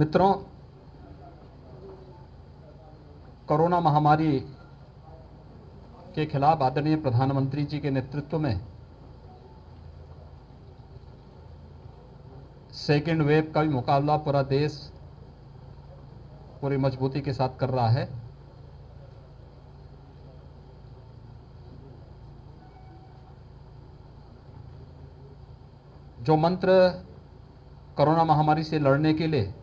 मित्रों, कोरोना महामारी के खिलाफ आदरणीय प्रधानमंत्री जी के नेतृत्व में सेकेंड वेव का भी मुकाबला पूरा देश पूरी मजबूती के साथ कर रहा है। जो मंत्र कोरोना महामारी से लड़ने के लिए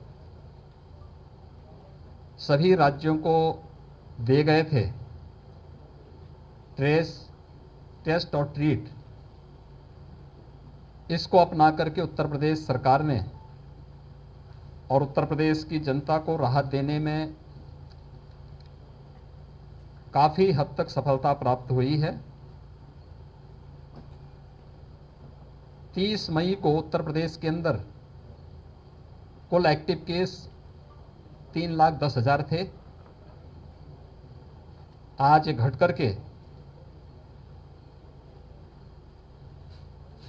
सभी राज्यों को दिए गए थे, ट्रेस, टेस्ट और ट्रीट, इसको अपना करके उत्तर प्रदेश सरकार ने और उत्तर प्रदेश की जनता को राहत देने में काफ़ी हद तक सफलता प्राप्त हुई है। 30 मई को उत्तर प्रदेश के अंदर कुल एक्टिव केस 3,10,000 थे। आज घट करके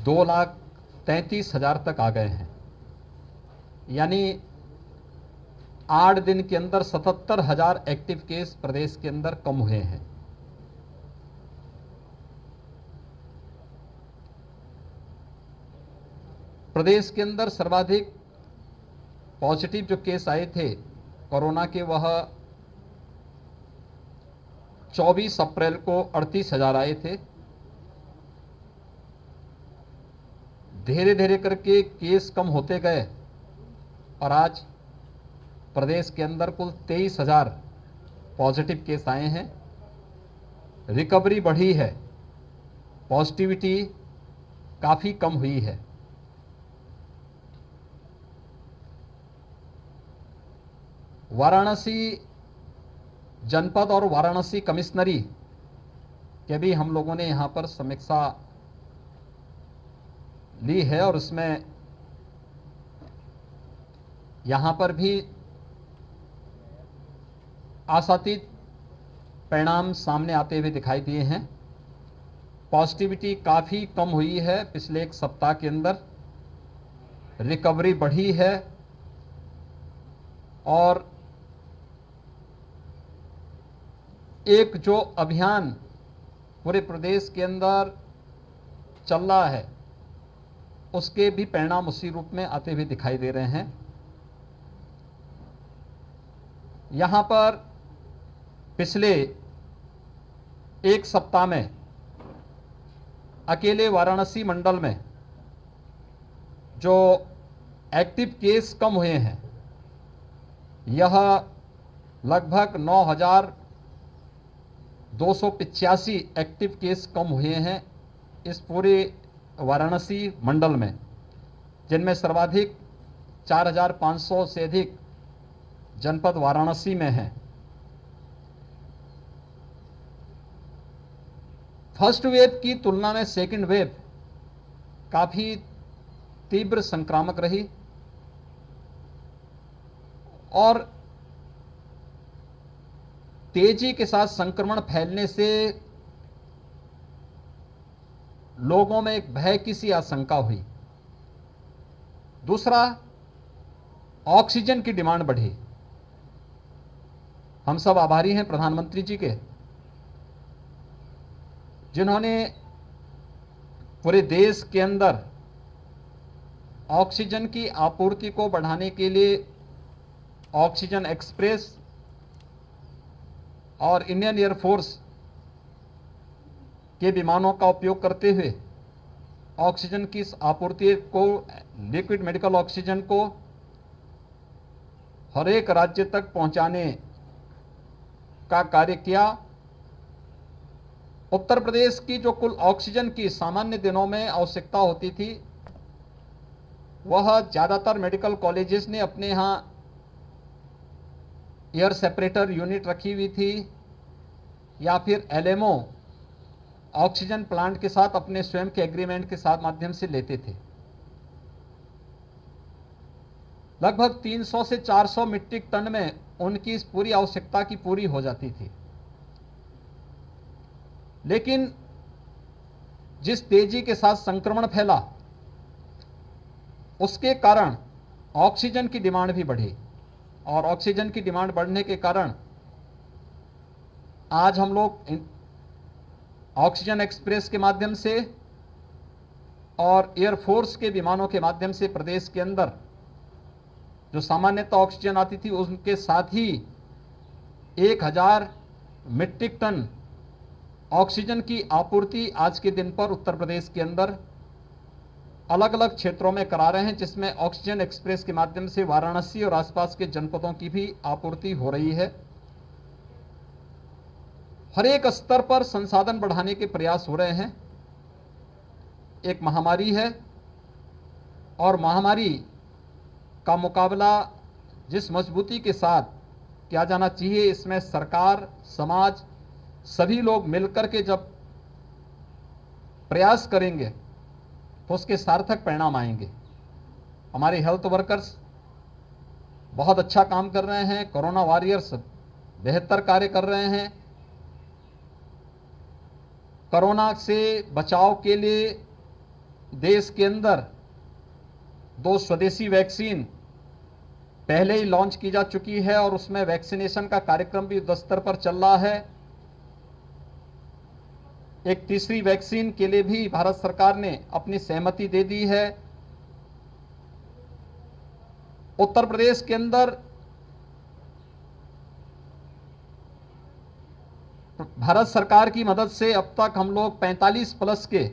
2,33,000 तक आ गए हैं। यानी 8 दिन के अंदर 77,000 एक्टिव केस प्रदेश के अंदर कम हुए हैं। प्रदेश के अंदर सर्वाधिक पॉजिटिव जो केस आए थे कोरोना के, वह 24 अप्रैल को 38,000 आए थे। धीरे धीरे करके केस कम होते गए और आज प्रदेश के अंदर कुल 23,000 पॉजिटिव केस आए हैं। रिकवरी बढ़ी है, पॉजिटिविटी काफ़ी कम हुई है। वाराणसी जनपद और वाराणसी कमिश्नरी के भी हम लोगों ने यहाँ पर समीक्षा ली है और उसमें यहाँ पर भी आशातीत परिणाम सामने आते हुए दिखाई दिए हैं। पॉजिटिविटी काफ़ी कम हुई है पिछले एक सप्ताह के अंदर, रिकवरी बढ़ी है और एक जो अभियान पूरे प्रदेश के अंदर चल रहा है उसके भी परिणाम उसी रूप में आते हुए दिखाई दे रहे हैं। यहाँ पर पिछले एक सप्ताह में अकेले वाराणसी मंडल में जो एक्टिव केस कम हुए हैं, यह लगभग 9,285 एक्टिव केस कम हुए हैं इस पूरे वाराणसी मंडल में, जिनमें सर्वाधिक 4,500 से अधिक जनपद वाराणसी में है। फर्स्ट वेव की तुलना में सेकंड वेव काफ़ी तीव्र संक्रामक रही और तेजी के साथ संक्रमण फैलने से लोगों में एक भय की सी आशंका हुई। दूसरा, ऑक्सीजन की डिमांड बढ़ी। हम सब आभारी हैं प्रधानमंत्री जी के, जिन्होंने पूरे देश के अंदर ऑक्सीजन की आपूर्ति को बढ़ाने के लिए ऑक्सीजन एक्सप्रेस और इंडियन एयरफोर्स के विमानों का उपयोग करते हुए ऑक्सीजन की आपूर्ति को, लिक्विड मेडिकल ऑक्सीजन को हर एक राज्य तक पहुंचाने का कार्य किया। उत्तर प्रदेश की जो कुल ऑक्सीजन की सामान्य दिनों में आवश्यकता होती थी, वह ज़्यादातर मेडिकल कॉलेजेस ने अपने यहाँ एयर सेपरेटर यूनिट रखी हुई थी या फिर एलएमओ ऑक्सीजन प्लांट के साथ अपने स्वयं के एग्रीमेंट के साथ माध्यम से लेते थे। लगभग 300 से 400 मीट्रिक टन में उनकी इस पूरी आवश्यकता की पूरी हो जाती थी। लेकिन जिस तेजी के साथ संक्रमण फैला, उसके कारण ऑक्सीजन की डिमांड भी बढ़ी। और ऑक्सीजन की डिमांड बढ़ने के कारण आज हम लोग ऑक्सीजन एक्सप्रेस के माध्यम से और एयरफोर्स के विमानों के माध्यम से प्रदेश के अंदर जो सामान्यतः ऑक्सीजन आती थी उनके साथ ही 1000 मीट्रिक टन ऑक्सीजन की आपूर्ति आज के दिन पर उत्तर प्रदेश के अंदर अलग अलग क्षेत्रों में करा रहे हैं, जिसमें ऑक्सीजन एक्सप्रेस के माध्यम से वाराणसी और आसपास के जनपदों की भी आपूर्ति हो रही है। हर एक स्तर पर संसाधन बढ़ाने के प्रयास हो रहे हैं। एक महामारी है और महामारी का मुकाबला जिस मजबूती के साथ किया जाना चाहिए, इसमें सरकार, समाज, सभी लोग मिलकर के जब प्रयास करेंगे तो उसके सार्थक परिणाम आएंगे। हमारे हेल्थ वर्कर्स बहुत अच्छा काम कर रहे हैं, कोरोना वॉरियर्स बेहतर कार्य कर रहे हैं। कोरोना से बचाव के लिए देश के अंदर 2 स्वदेशी वैक्सीन पहले ही लॉन्च की जा चुकी है और उसमें वैक्सीनेशन का कार्यक्रम भी युद्ध स्तर पर चल रहा है। एक तीसरी वैक्सीन के लिए भी भारत सरकार ने अपनी सहमति दे दी है। उत्तर प्रदेश के अंदर भारत सरकार की मदद से अब तक हम लोग 45 प्लस के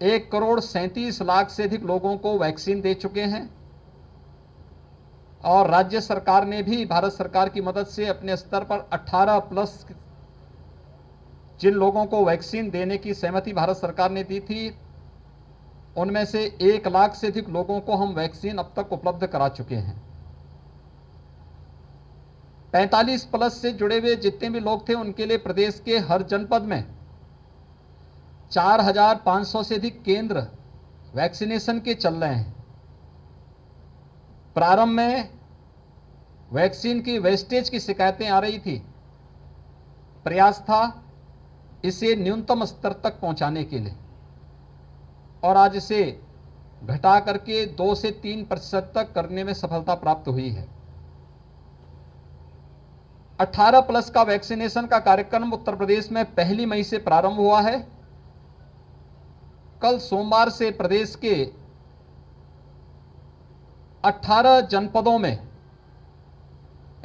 1,37,00,000 से अधिक लोगों को वैक्सीन दे चुके हैं और राज्य सरकार ने भी भारत सरकार की मदद से अपने स्तर पर 18 प्लस जिन लोगों को वैक्सीन देने की सहमति भारत सरकार ने दी थी, उनमें से 1 लाख से अधिक लोगों को हम वैक्सीन अब तक उपलब्ध करा चुके हैं। 45 प्लस से जुड़े हुए जितने भी लोग थे उनके लिए प्रदेश के हर जनपद में 4,500 से अधिक केंद्र वैक्सीनेशन के चल रहे हैं। प्रारंभ में वैक्सीन की वेस्टेज की शिकायतें आ रही थी, प्रयास था इसे न्यूनतम स्तर तक पहुंचाने के लिए और आज इसे घटा करके 2 से 3% तक करने में सफलता प्राप्त हुई है। 18 प्लस का वैक्सीनेशन का कार्यक्रम उत्तर प्रदेश में 1 मई से प्रारंभ हुआ है। कल सोमवार से प्रदेश के 18 जनपदों में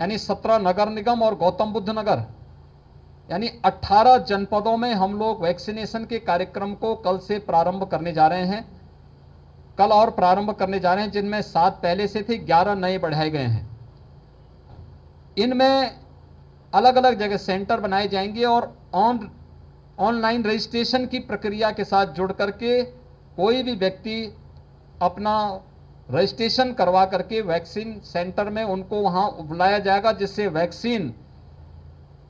यानी 17 नगर निगम और गौतम बुद्ध नगर यानी 18 जनपदों में हम लोग वैक्सीनेशन के कार्यक्रम को कल से प्रारंभ करने जा रहे हैं। कल और प्रारंभ करने जा रहे हैं, जिनमें 7 पहले से थे, 11 नए बढ़ाए गए हैं। इनमें अलग अलग जगह सेंटर बनाए जाएंगे और ऑनलाइन रजिस्ट्रेशन की प्रक्रिया के साथ जुड़ करके कोई भी व्यक्ति अपना रजिस्ट्रेशन करवा करके वैक्सीन सेंटर में उनको वहां बुलाया जाएगा, जिससे वैक्सीन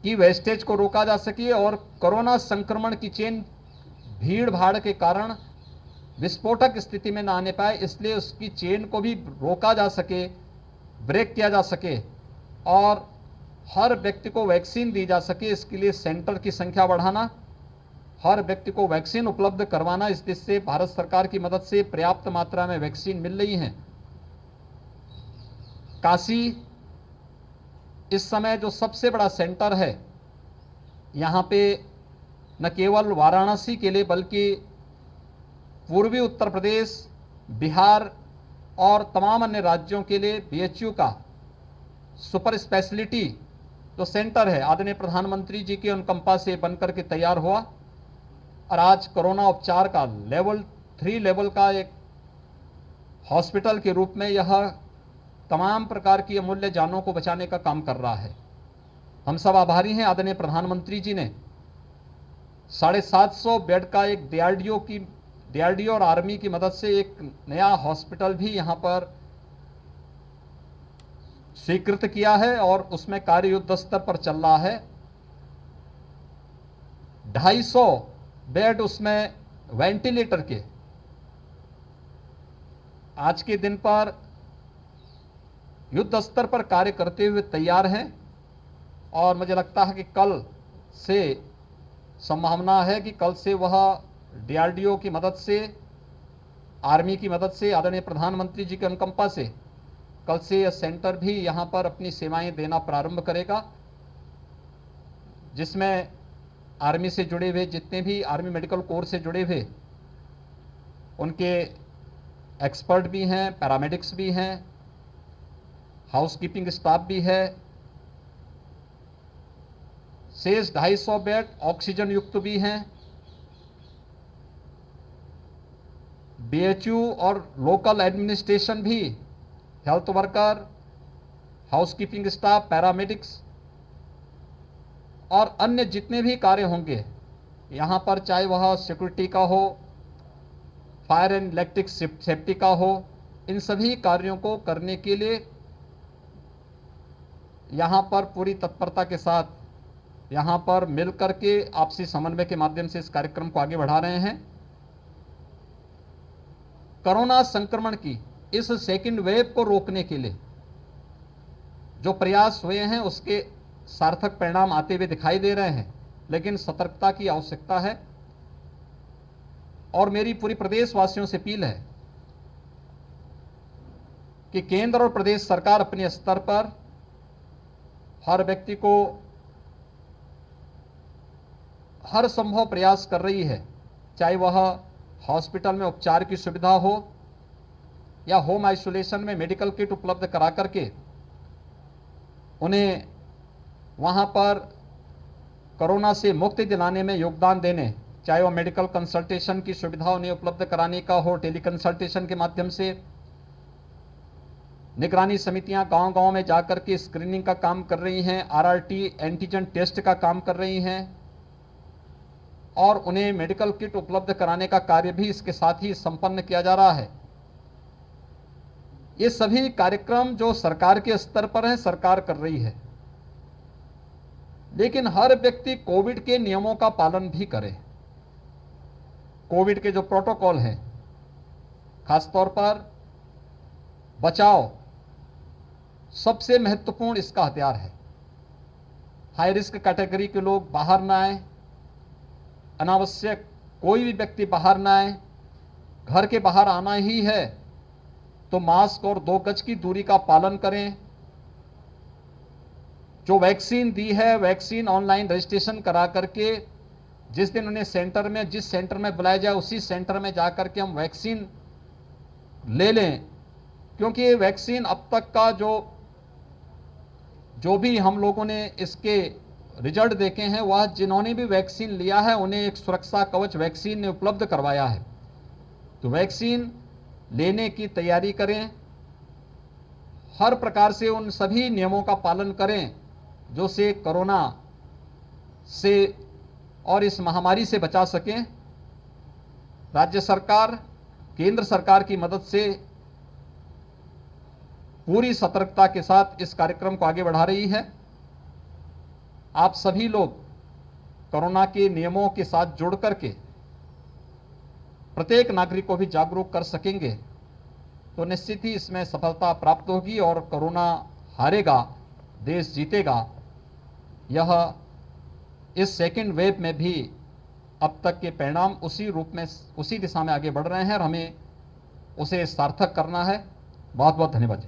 की वेस्टेज को रोका जा सके और कोरोना संक्रमण की चेन भीड़ भाड़ के कारण विस्फोटक स्थिति में ना आने पाए, इसलिए उसकी चेन को भी रोका जा सके, ब्रेक किया जा सके और हर व्यक्ति को वैक्सीन दी जा सके। इसके लिए सेंटर की संख्या बढ़ाना, हर व्यक्ति को वैक्सीन उपलब्ध करवाना, इस दिशा से भारत सरकार की मदद से पर्याप्त मात्रा में वैक्सीन मिल रही है। काशी इस समय जो सबसे बड़ा सेंटर है, यहाँ पे न केवल वाराणसी के लिए बल्कि पूर्वी उत्तर प्रदेश, बिहार और तमाम अन्य राज्यों के लिए बीएचयू का सुपर स्पेशलिटी जो सेंटर है आदरणीय प्रधानमंत्री जी के अनुकंपा से बनकर के तैयार हुआ और आज कोरोना उपचार का लेवल 3 लेवल का एक हॉस्पिटल के रूप में यह तमाम प्रकार की अमूल्य जानों को बचाने का काम कर रहा है। हम सब आभारी हैं। आदरणीय प्रधानमंत्री जी ने 750 बेड का एक डीआरडीओ और आर्मी की मदद से एक नया हॉस्पिटल भी यहां पर स्वीकृत किया है और उसमें कार्य युद्ध स्तर पर चल रहा है। 250 बेड उसमें वेंटिलेटर के आज के दिन पर युद्ध स्तर पर कार्य करते हुए तैयार हैं और मुझे लगता है कि कल से संभावना है कि कल से वह डीआरडीओ की मदद से, आर्मी की मदद से, आदरणीय प्रधानमंत्री जी के अनुकंपा से कल से यह सेंटर भी यहाँ पर अपनी सेवाएं देना प्रारंभ करेगा, जिसमें आर्मी से जुड़े हुए जितने भी आर्मी मेडिकल कोर से जुड़े हुए उनके एक्सपर्ट भी हैं, पैरामेडिक्स भी हैं, हाउसकीपिंग स्टाफ भी है। शेष 250 बेड ऑक्सीजन युक्त भी हैं। बीएचयू और लोकल एडमिनिस्ट्रेशन भी, health worker, housekeeping staff, paramedics और अन्य जितने भी कार्य होंगे यहाँ पर, चाहे वह सिक्योरिटी का हो, फायर एंड इलेक्ट्रिक सेफ्टी का हो, इन सभी कार्यों को करने के लिए यहाँ पर पूरी तत्परता के साथ यहाँ पर मिलकर के आपसी समन्वय के माध्यम से इस कार्यक्रम को आगे बढ़ा रहे हैं। कोरोना संक्रमण की इस सेकंड वेव को रोकने के लिए जो प्रयास हुए हैं उसके सार्थक परिणाम आते हुए दिखाई दे रहे हैं, लेकिन सतर्कता की आवश्यकता है। और मेरी पूरी प्रदेशवासियों से अपील है कि केंद्र और प्रदेश सरकार अपने स्तर पर हर व्यक्ति को हर संभव प्रयास कर रही है, चाहे वह हॉस्पिटल में उपचार की सुविधा हो या होम आइसोलेशन में मेडिकल किट उपलब्ध करा करके उन्हें वहां पर कोरोना से मुक्ति दिलाने में योगदान देने, चाहे वह मेडिकल कंसल्टेशन की सुविधा उन्हें उपलब्ध कराने का हो, टेली कंसल्टेशन के माध्यम से निगरानी समितियां गांव-गांव में जाकर के स्क्रीनिंग का काम कर रही हैं, आरआरटी एंटीजन टेस्ट का काम कर रही हैं और उन्हें मेडिकल किट उपलब्ध कराने का कार्य भी इसके साथ ही संपन्न किया जा रहा है। ये सभी कार्यक्रम जो सरकार के स्तर पर हैं, सरकार कर रही है, लेकिन हर व्यक्ति कोविड के नियमों का पालन भी करे। कोविड के जो प्रोटोकॉल हैं, खासतौर पर बचाव सबसे महत्वपूर्ण इसका हथियार है। हाई रिस्क कैटेगरी के लोग बाहर ना आए, अनावश्यक कोई भी व्यक्ति बाहर ना आए। घर के बाहर आना ही है तो मास्क और 2 गज की दूरी का पालन करें। जो वैक्सीन दी है, वैक्सीन ऑनलाइन रजिस्ट्रेशन करा करके जिस दिन उन्हें सेंटर में, जिस सेंटर में बुलाया जाए उसी सेंटर में जाकर के हम वैक्सीन ले लें, क्योंकि ये वैक्सीन अब तक का जो भी हम लोगों ने इसके रिजल्ट देखे हैं, वह जिन्होंने भी वैक्सीन लिया है उन्हें एक सुरक्षा कवच वैक्सीन ने उपलब्ध करवाया है। तो वैक्सीन लेने की तैयारी करें, हर प्रकार से उन सभी नियमों का पालन करें जो से कोरोना से और इस महामारी से बचा सकें। राज्य सरकार केंद्र सरकार की मदद से पूरी सतर्कता के साथ इस कार्यक्रम को आगे बढ़ा रही है। आप सभी लोग कोरोना के नियमों के साथ जुड़ करके प्रत्येक नागरिक को भी जागरूक कर सकेंगे तो निश्चित ही इसमें सफलता प्राप्त होगी और कोरोना हारेगा, देश जीतेगा। यह इस सेकेंड वेव में भी अब तक के परिणाम उसी रूप में, उसी दिशा में आगे बढ़ रहे हैं और हमें उसे सार्थक करना है। बहुत बहुत धन्यवाद।